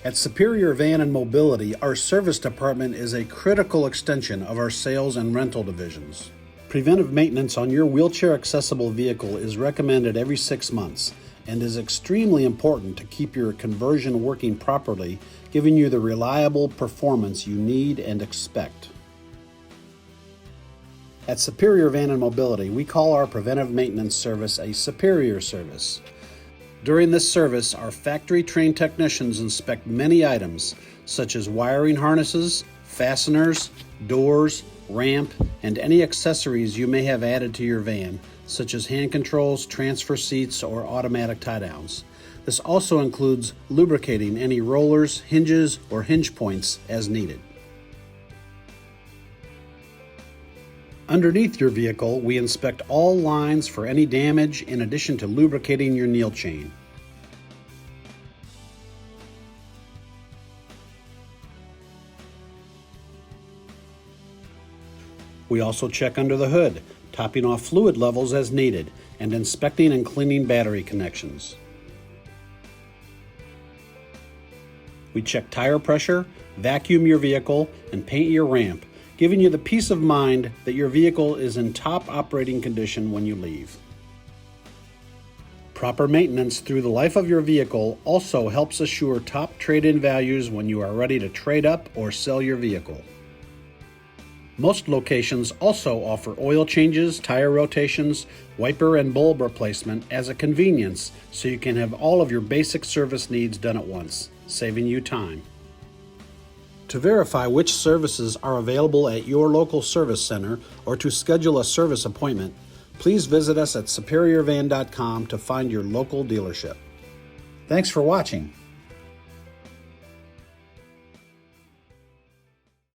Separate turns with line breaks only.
At Superior Van and Mobility, our service department is a critical extension of our sales and rental divisions. Preventive maintenance on your wheelchair-accessible vehicle is recommended every 6 months and is extremely important to keep your conversion working properly, giving you the reliable performance you need and expect. At Superior Van and Mobility, we call our preventive maintenance service a superior service. During this service, our factory-trained technicians inspect many items, such as wiring harnesses, fasteners, doors, ramp, and any accessories you may have added to your van, such as hand controls, transfer seats, or automatic tie-downs. This also includes lubricating any rollers, hinges, or hinge points as needed. Underneath your vehicle, we inspect all lines for any damage in addition to lubricating your kneel chain. We also check under the hood, topping off fluid levels as needed, and inspecting and cleaning battery connections. We check tire pressure, vacuum your vehicle, and paint your ramp, giving you the peace of mind that your vehicle is in top operating condition when you leave. Proper maintenance through the life of your vehicle also helps assure top trade-in values when you are ready to trade up or sell your vehicle. Most locations also offer oil changes, tire rotations, wiper and bulb replacement as a convenience, so you can have all of your basic service needs done at once, saving you time. To verify which services are available at your local service center or to schedule a service appointment, please visit us at superiorvan.com to find your local dealership. Thanks for watching.